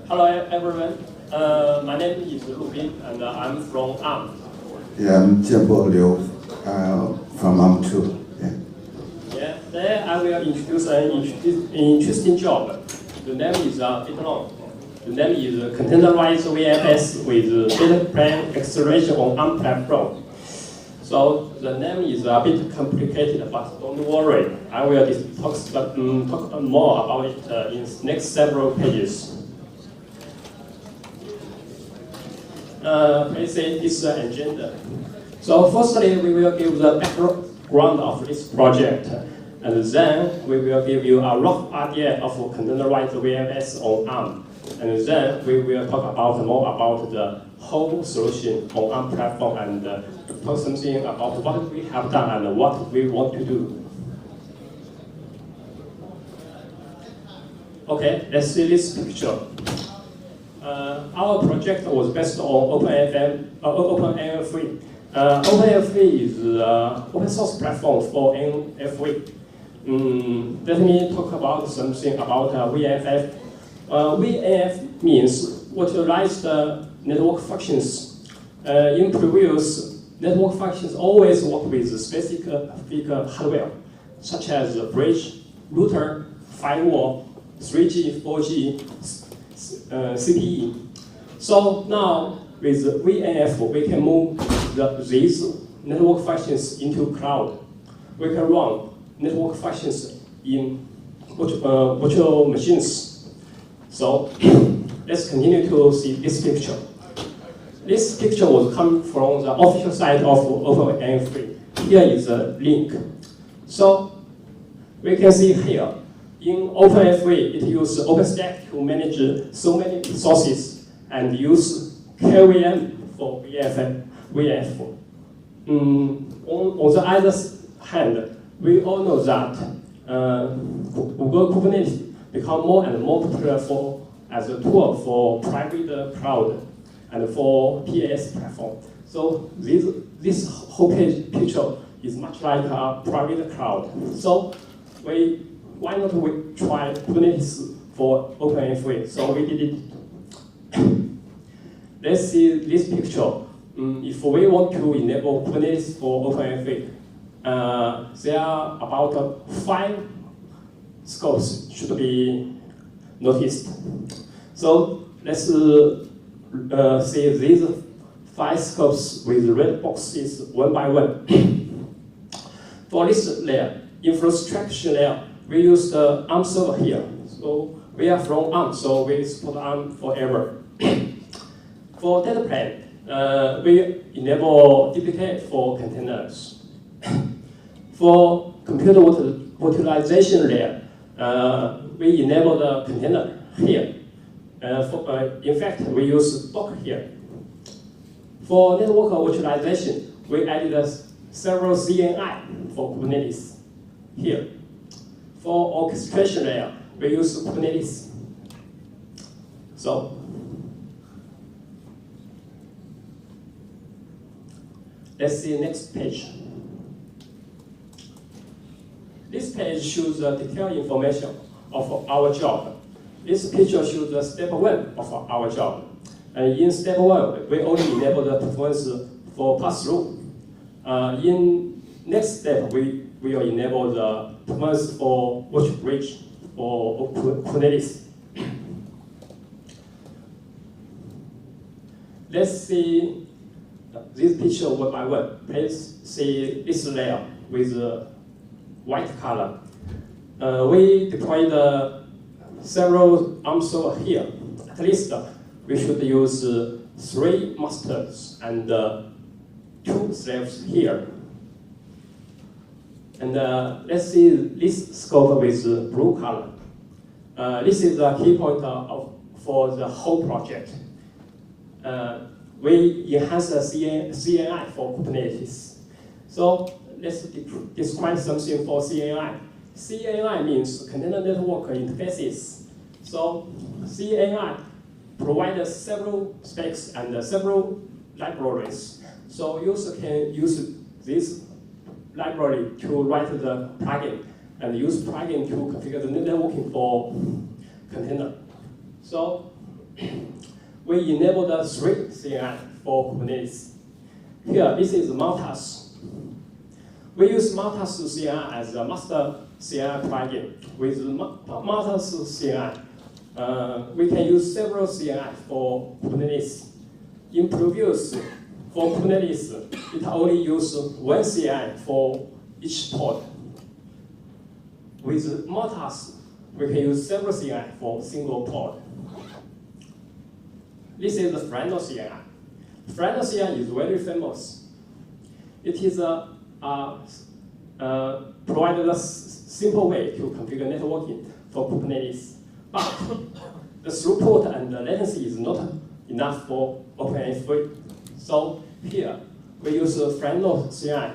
Hello, everyone. My name is Lu Bin, and I'm from ARM. Yeah, I'm Jianbo Liu, from ARM2. Yeah, today I will introduce an interesting job. The name is a bit long. The name is Containerized VNFs with data plane acceleration on ARM platform. So the name is a bit complicated, but don't worry. I will talk more about it in next several pages. Please see this agenda. So firstly, we will give the background of this project, and then we will give you a rough idea of containerized VNFs on ARM, and then we will talk about more about the whole solution on ARM platform and talk something about what we have done and what we want to do. Okay, let's see this picture. Our project was based on OpenNFV. OpenNFV is an open source platform for NFV. Let me talk about something about VNF. VNF means virtualized network functions. In previous, network functions always work with specific hardware, such as bridge, router, firewall, 3G, 4G, CPE. So now with VNF, we can move these network functions into cloud. We can run network functions in virtual machines. So let's continue to see this picture. This picture was coming from the official site of OpenNFV. Here is a link. So we can see here, in OpenNFV, it uses OpenStack to manage so many resources and use KVM for VNF. On the other hand, we all know that Google Kubernetes become more and more popular as a tool for private cloud and for PaaS platform. So this whole picture is much like a private cloud. So why not we try Kubernetes for OpenNFV? So we did it. Let's see this picture. If we want to enable Kubernetes for OpenNFV, there are about 5 scopes should be noticed. So let's see these 5 scopes with red boxes one by one. For this layer, infrastructure layer, we use the ARM server here. So we are from ARM, so we support ARM forever. For data plane, we enable DPDK for containers. For computer virtualization layer, we enable the container here. In fact, we use Docker here. For network virtualization, we added several CNI for Kubernetes here. For orchestration layer, we use Kubernetes. So let's see next page. This page shows the detailed information of our job. This picture shows the step 1 of our job. And in step 1, we only enable the performance for pass-through. In next step, we will enable the performance for virtual bridge or Kubernetes. Let's see this picture one by one. Please see this layer with white color. We deployed several ARM servers here. At least we should use 3 masters and 2 slaves here. And let's see this scope with blue color. This is the key point for the whole project. We enhance the CNI for Kubernetes. So let's describe something for CNI. CNI means Container Network Interfaces. So CNI provides several specs and several libraries. So user can use this library to write the plugin and use plugin to configure the networking for container. So we enabled 3 CNI for Kubernetes. Here, this is Maltas. We use Maltas CNI as a master CNI plugin. With Maltas CNI, we can use several CNI for Kubernetes. In previous, for Kubernetes, it only uses 1 CNI for each pod. With Maltas, we can use several CNI for single pod. This is the Frano CNI. Frano CNI is very famous. It is provided a simple way to configure networking for Kubernetes, but the throughput and the latency is not enough for OpenNFV. So here we use Frano CNI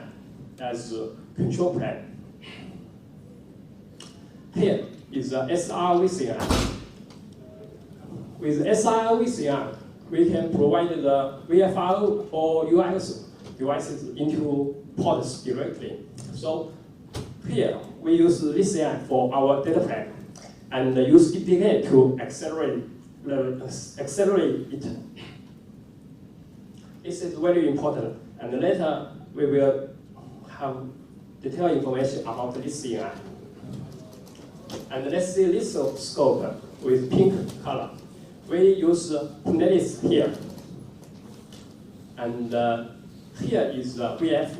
as a control plane. Here is the SRV CNI. With SRV CNI, we can provide the VFR or UX devices into pods directly. So here we use this CNI for our data plane and use DPDK to accelerate it. This is very important, and later we will have detailed information about this CNI. And let's see this scope with pink color. We use Kubernetes here. And here is the VF.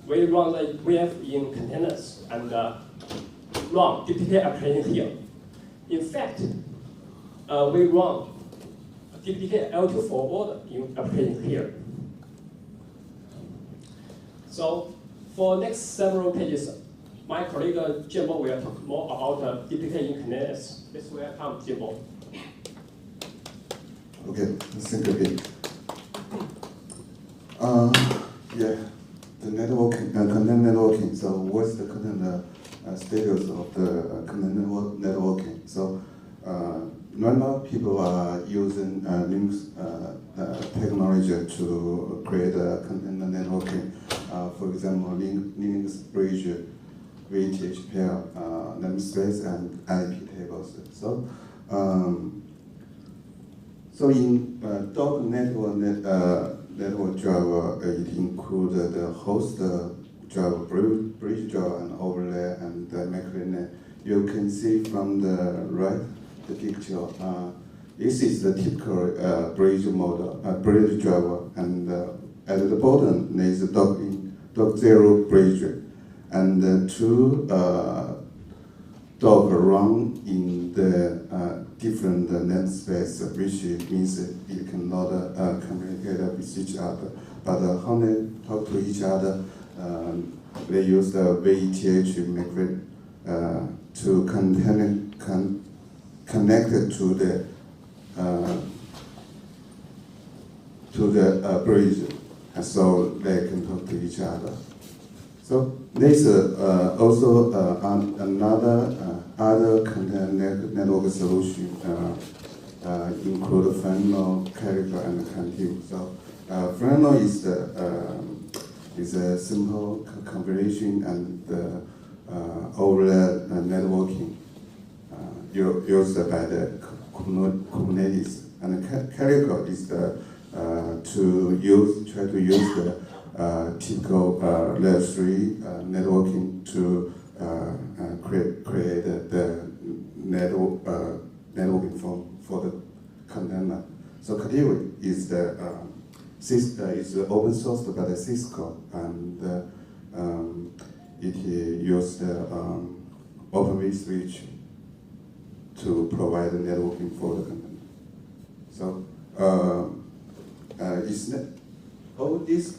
We run the VF in containers and run DPDK application here. In fact, we run DPDK L2 forward in application here. So for next several pages, my colleague Jianbo will talk more about DPDK in containers. Please welcome Jianbo. Okay, thank you again. Yeah, the networking, content networking. So what's the content status of the content networking? So right now people are using Linux technology to create a content networking. For example, Linux Bridge, VTH pair, namespace, and IP tables. So in Docker network driver, it includes the host driver, bridge driver, and overlay, and the macro. You can see from the right the picture. This is the typical bridge model, bridge driver, and at the bottom there is a Docker 0 bridge, and 2 Docker run in the different namespace, which means it cannot communicate with each other. But how they talk to each other, they use the VETH method to connect it to the bridge, and so they can talk to each other. So there's also other content network solution include Frano, Calico, and Cantil. So Frano is a simple configuration and overlay networking used by the Kubernetes, and Calico is try to use the typical layer 3 networking to create the networking for the container. So Cantil is is open source by the Cisco, and it uses the Open vSwitch to provide the networking for the container. So it's not all this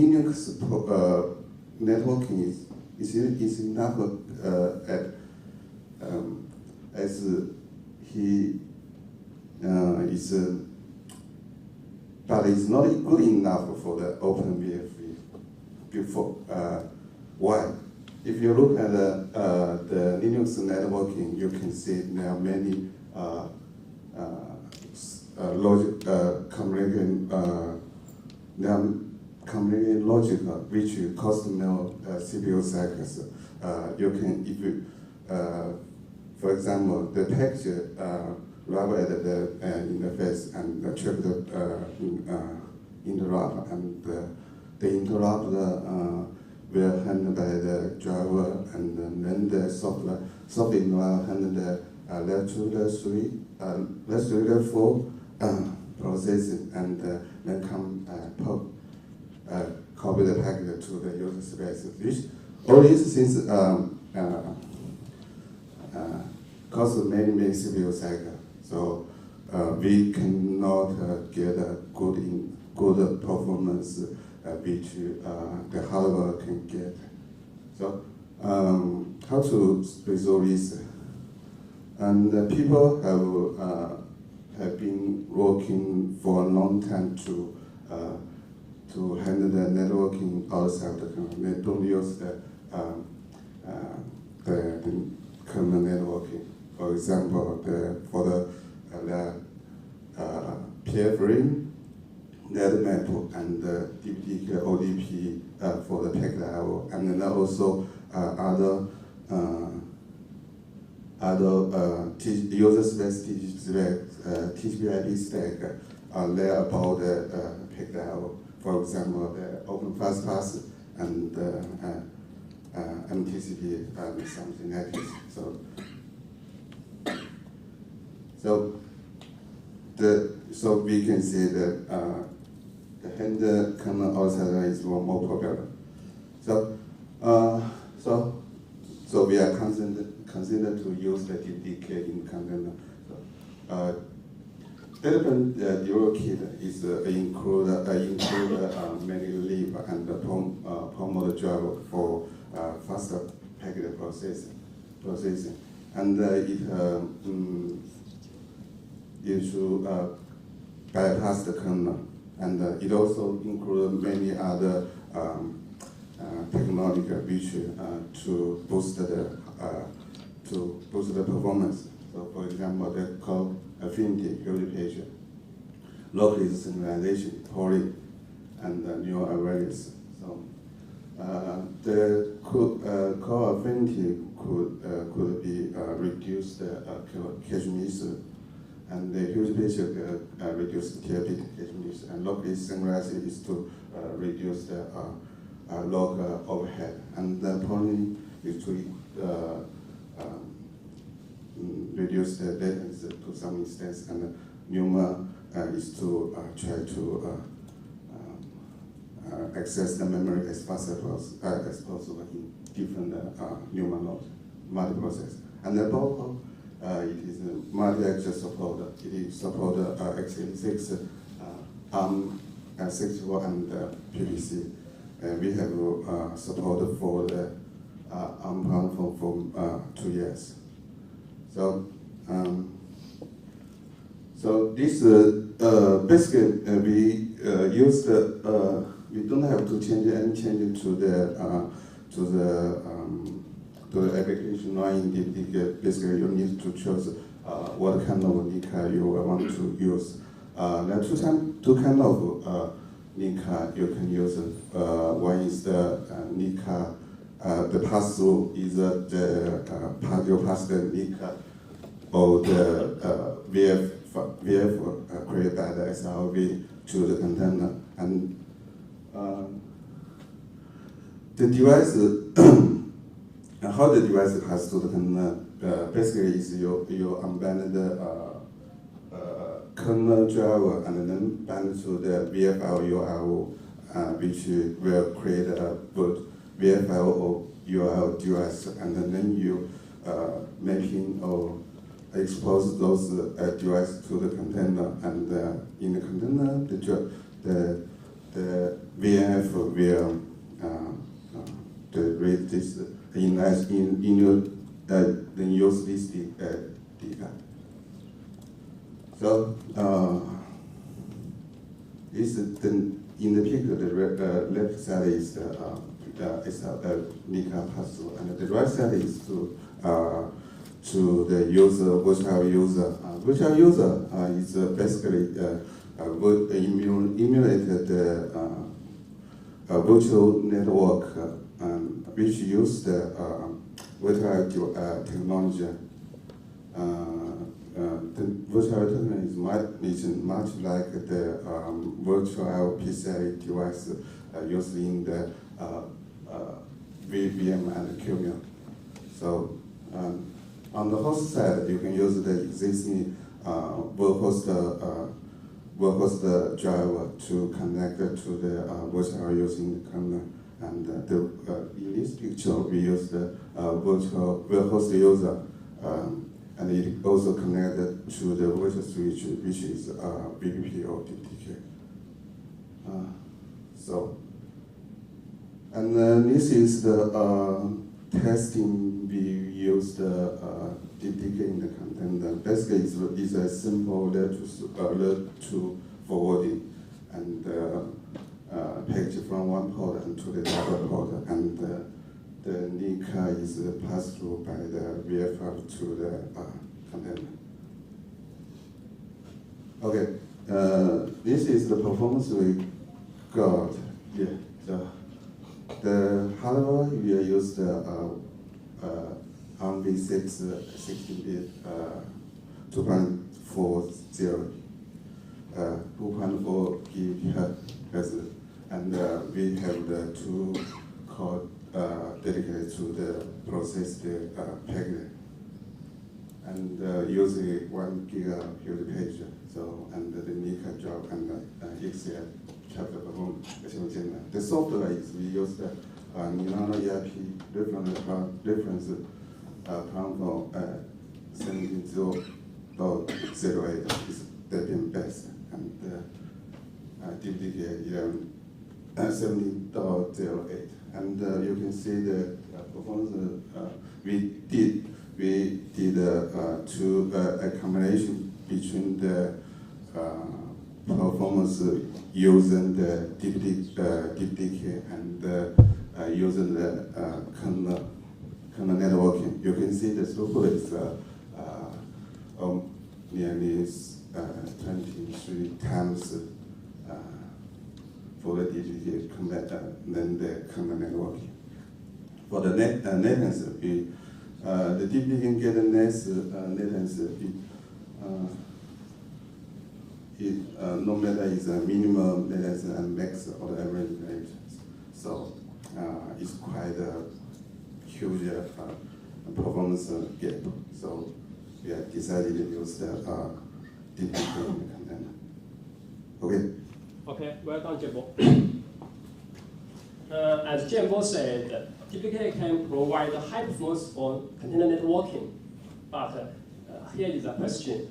Linux networking is enough as he is, but it's not good enough for the OpenVFV before. Why? If you look at the Linux networking, you can see there are many communicating logic which cost no CPU cycles. You can, if you, for example, the package rub at the interface and check the interrupt, and the interrupt will handled by the driver, and then the software will handle the let's do the full processing, and then come copy the packet to the user space. All these things cost many CPU cycles, so we cannot get a good performance which the hardware can get. So how to resolve this? And people have been working for a long time to handle the networking outside the kernel. They don't use the kernel networking. For example, for the PF-ring, NetMap, and the DPDK, ODP for the packet IO, and then also other user space TCP/IP stack there about the packet IO. For example, the Open Fastpass and MTCP, something like this. So we can say that the handle kernel outside is more popular. So we are considered to use the DPDK in container. Development DualKit is include many lib and POM model driver for faster packet processing, and it should bypass the kernel, and it also includes many other technology which to boost the performance. So, for example, the code affinity, purification, local synchronization, polling, and neural awareness. So, the core affinity could be reduced cache miss, and the purification reduce the TLP cache miss, and local synchronization is to reduce the log overhead, and the polling is to reduce the latency to some extent, and NUMA is to try to access the memory as fast as possible in different NUMA nodes, multiprocess. And above it is multi-axis support. It support x86, ARM-64, and PPC. We have support for the ARM platform for 2 years. So this basically we use we don't have to change any change to the application running DPDK. Basically, you need to choose what kind of NICA you want to use. There are two kind of NICA you can use. One is the NICA. The pass-through is you pass the NICA or the VF created by the SRV to the container, and the device, how the device has to the container, basically is you unband the kernel driver and then band to the VFL URL, which will create a boot VFL or URL device, and then you mapping or expose those devices to the container, and in the container, the VNF will read this in your then use this data. So this in the picture, the left side is the NICA pass-through, and the right side is to the user, virtual user. Virtual user is basically emulated the virtual network, which use the virtual technology. The much like the virtual PCI device used in the VM and QVM. So on the host side, you can use the existing workhost driver to connect to the virtual using the kernel. And in this picture, we use the virtual host user, and it also connected to the virtual switch, which is VPP or DPDK. This is the testing we use the DPDK in the container. Basically, it's a simple lead to forwarding and package from one port and to the other port, and the NIC is passed through by the VFR to the container. Okay, this is the performance we got. Yeah, the hardware we used ARM-based 16-bit 2.40, 2.4 GHz, and we have the 2 core dedicated to the process the packet, and using 1 gigabit page. So and the NIC job and XL chapter performance. The software is we use the Nano EIP reference platform 17.08 is Debian based, and DPDK 17.08, and you can see the performance we did a combination between the performance using the DPDK and using the kernel networking. You can see the throughput is nearly 23 times for the DPDK than the kernel networking. For the latency, the DPDK can get a nice latency. No matter is a minimum latency and max or the average latency. So it's quite a huge performance gap. So we have decided to use the DPDK in the container. Okay. Okay, welcome, Jianbo. As Jianbo said, DPDK can provide high performance for container networking. But here is a question.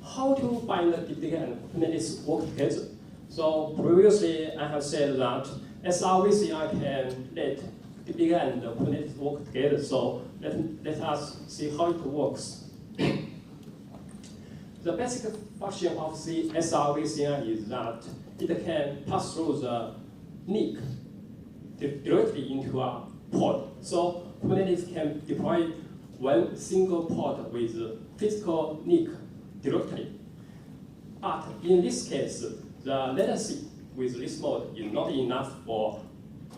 How to bind DPDK and Kubernetes work together? So previously I have said that SRVCI can let DPDK and Kubernetes work together. So let us see how it works. The basic function of the SRVCI is that it can pass through the NIC directly into a port. So Kubernetes can deploy one single port with physical NIC directly. But in this case, the latency with this mode is not enough for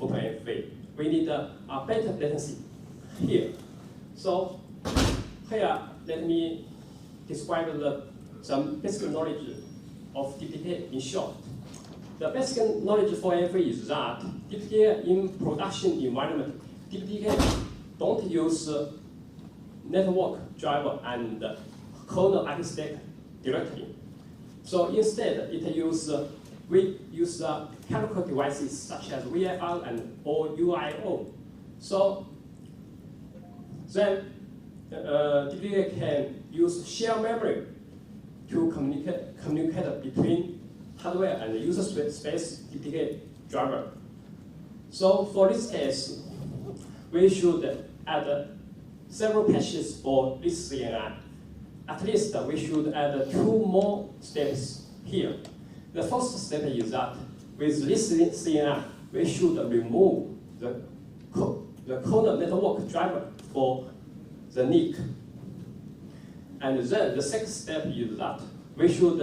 OpenNFV. We need a better latency here. So here, let me describe some basic knowledge of DPDK in short. The basic knowledge for NFV is that DPDK in production environment, DPDK don't use network driver and kernel architect directly. So instead, we use chemical devices such as VFR and or UIO. So then DPDK can use shared memory to communicate between hardware and user space DPDK driver. So for this case, we should add several patches for this CNI. At least we should add 2 more steps here. The first step is that with this CNI, we should remove the kernel network driver for the NIC. And then the second step is that we should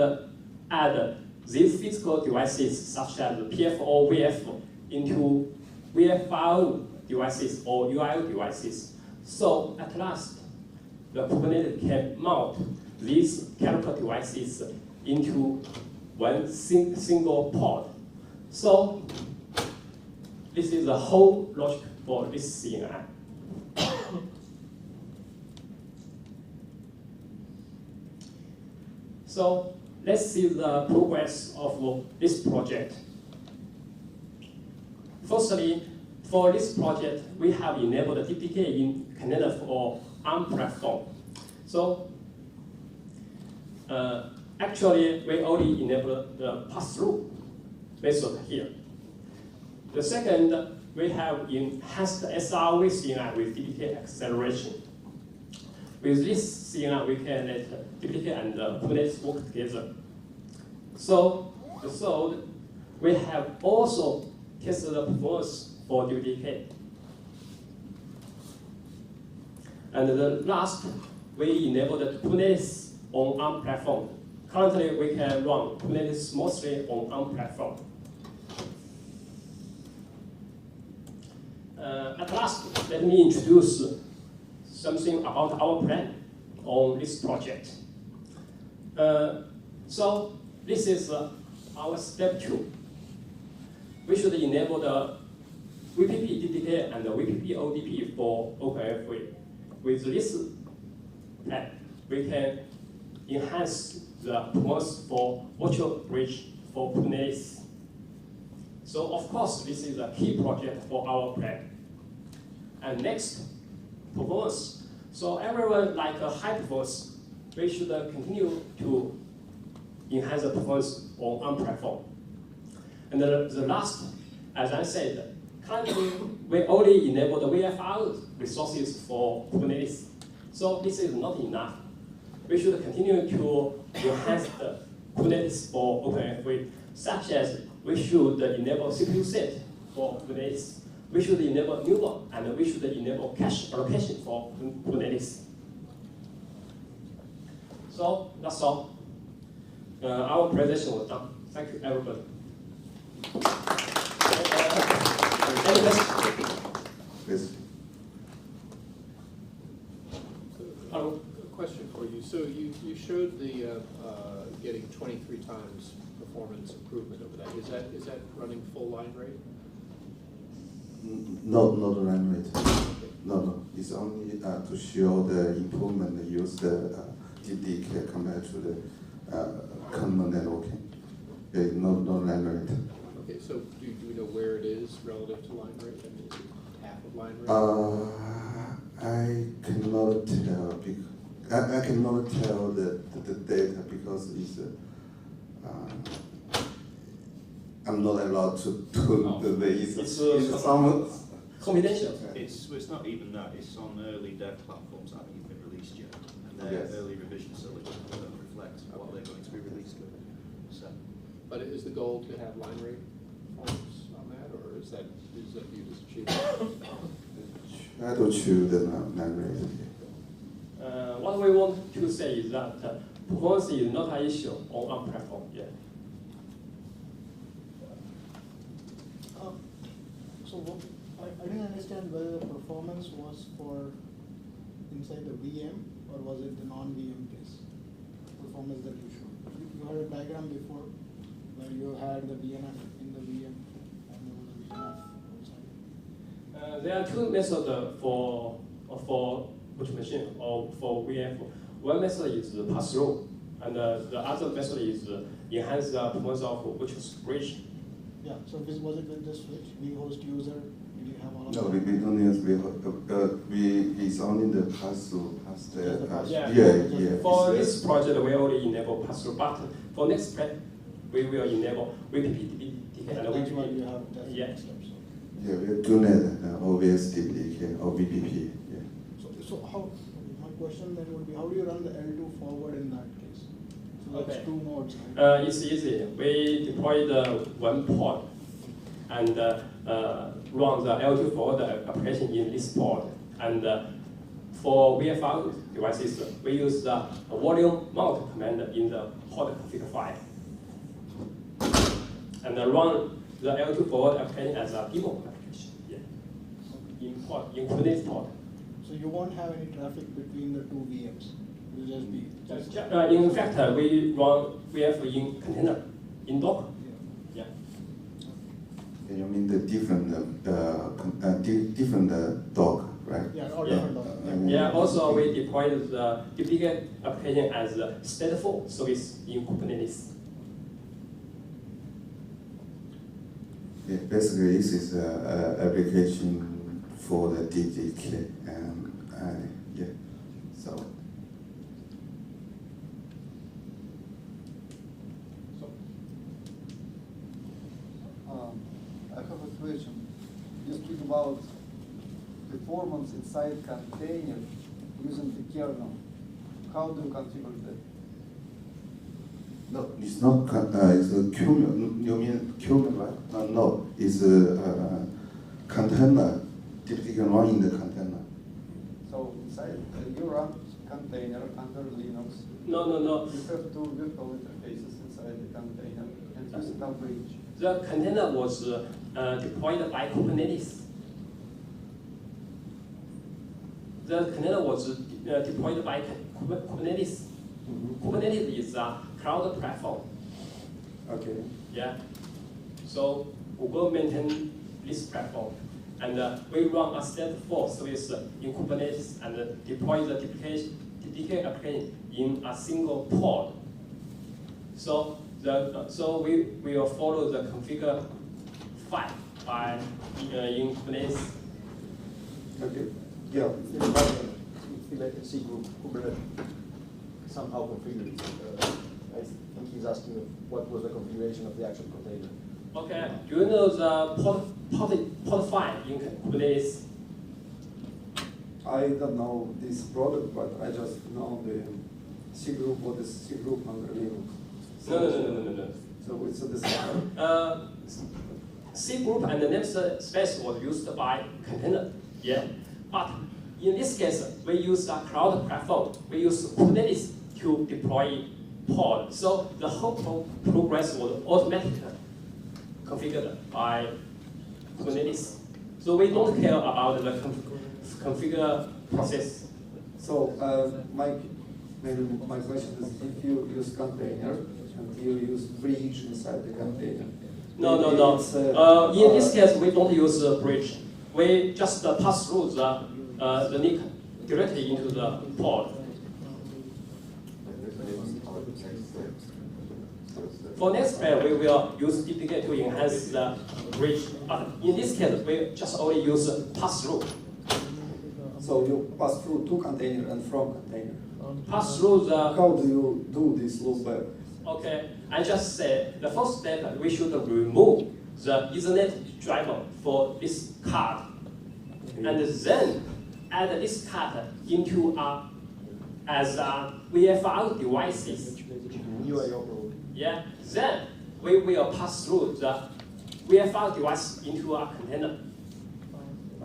add these physical devices such as PF or VF into VFR devices or UIO devices. So at last, the Kubernetes can mount these chemical devices into one single pod. So this is the whole logic for this CNI. So let's see the progress of this project. Firstly, for this project, we have enabled DPDK in Canada for ARM platform. So actually, we already enabled the pass-through method here. The second, we have enhanced SRV CNI with DPDK acceleration. With this CNI, we can let DPDK and Kubernetes work together. So the third, we have also tested the performance for DPDK. And the last, we enabled Kubernetes on ARM platform. Currently, we can run Kubernetes mostly on ARM platform. At last, let me introduce something about our plan on this project. So this is our step 2. We should enable the VPP DPDK and the VPP ODP for OpenFV. With this plan, we can enhance the performance for virtual bridge for Kubernetes. So of course, this is a key project for our plan. And next, performance. So everyone like a high performance, we should continue to enhance the performance on ARM platform. And the last, as I said, currently we only enable the VFR resources for Kubernetes. So this is not enough. We should continue to enhance the Kubernetes for OpenFV, such as we should enable CPU set for Kubernetes. We should enable Newborn, and we should enable cache allocation for Kubernetes. So that's all. Our presentation was done. Thank you, everybody. Any questions? Yes. Hello. A question for you. So you showed the getting 23 times performance improvement over that. Is that running full line rate? No, not the line rate. No. It's only to show the improvement use the DPDK compared to the common networking. No line rate. Okay, so do we know where it is relative to line rate? I mean, is it half of line rate? I cannot tell. I cannot tell the data because it's. I'm not allowed to do the It's some. confidential. It's not even that. It's on early dev platforms that haven't even been released yet, and their early revisions don't reflect what they're going to be released with. So, but is the goal to have line rate performance on that, or is that viewed as achievable? I don't choose the line rate. What we want to say is that performance is not an issue on our platform yet. So I didn't understand whether the performance was for inside the VM or was it the non-VM case performance that you showed. You had a diagram before where you had the VNF in the VM and there was a VNF outside. There are two methods for virtual machine or for VM. One method is the pass-through, and the other method is enhance the performance of virtual bridge. Yeah, so was it with the switch, vhost user, did you have all of No, that? we don't use it's only the pass-through. Yeah. For this project, we already enable pass-through, but for next plan, we will enable VPP DPDK and That's why you VPP. have that Yeah. steps. Yeah, we do that, OVS DPDK or VPP. Yeah. So how, my question then would be, how do you run the L2 forward in that case? So that's Okay. two nodes, right? It's easy. We deploy the one pod and run the L2 forward application in this pod. And for VFR devices, we use the volume mount command in the pod config file. And run the L2 forward application as a demo application. Yeah. In Kubernetes pod. So you won't have any traffic between the two VMs? Will just be In fact, we run VF in container, in Docker. Yeah. You mean the different dock, right? Yeah, or different dock. Yeah, also we deployed the DPDK application as a stateful service in Kubernetes. Yeah, basically, this is an application for the DPDK, and yeah, so. I have a question. You speak about performance inside container using the kernel. How do you configure that? No, it's not. It's a kernel. You mean kernel, right? No, it's a container. Typically, run in the container. So inside you run container under Linux. No. You have two virtual interfaces inside the container and you set up bridge. The container was deployed by Kubernetes. The container was deployed by Kubernetes. Kubernetes is a cloud platform. Okay. Yeah. So Google maintains this platform, and we run a stateful service in Kubernetes and deploy the DPDK application in a single pod. So we will follow the configure file by in Kubernetes. Okay. Yeah. The latency group Kubernetes somehow configured. I think he's asking what was the configuration of the actual container. Okay. Do you know the pod file in Kubernetes? I don't know this product, but I just know the C group. What is C group under Linux? No. So it's a design. C group and the namespace was used by container. Yeah. But in this case, we use a cloud platform. We use Kubernetes to deploy pod. So the whole progress was automatically configured by Kubernetes. So we don't care about the configure process. So my question is, if you use container and you use bridge inside the container. No. In this case, we don't use a bridge. We just pass through the NIC directly into the pod. For next step, we will use DPDK to enhance the bridge. But in this case, we just only use pass-through. So you pass through to container and from container. Pass through the. How do you do this loopback? Okay, I just said the first step we should remove the Ethernet driver for this card, and then add this card into as VFR devices. Yeah. Then we will pass through the VFR device into a container.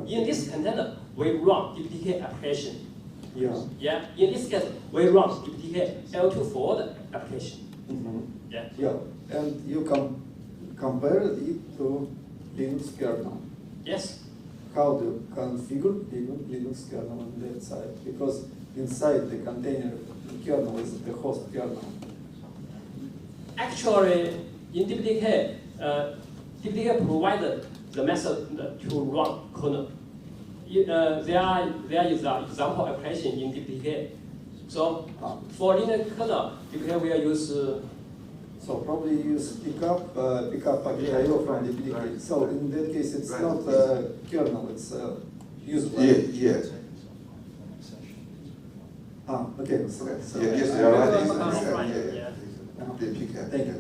In this container, we run DPDK application. Yeah. Yeah. In this case, we run DPDK L2 forward application. Yeah. Yeah. And you compare it to Linux kernel. Yes. How do you configure Linux kernel on that side? Because inside the container, the kernel is the host kernel. Actually, in DPDK, DPDK provided the method to run kernel. There is an example application in DPDK. So for Linux kernel, DPDK will use. So probably use pickup packet IO from DPDK. So in that case, it's not kernel; it's used by. Yeah. Okay. So Yes, Right, yeah. yeah. DPDK. Thank you.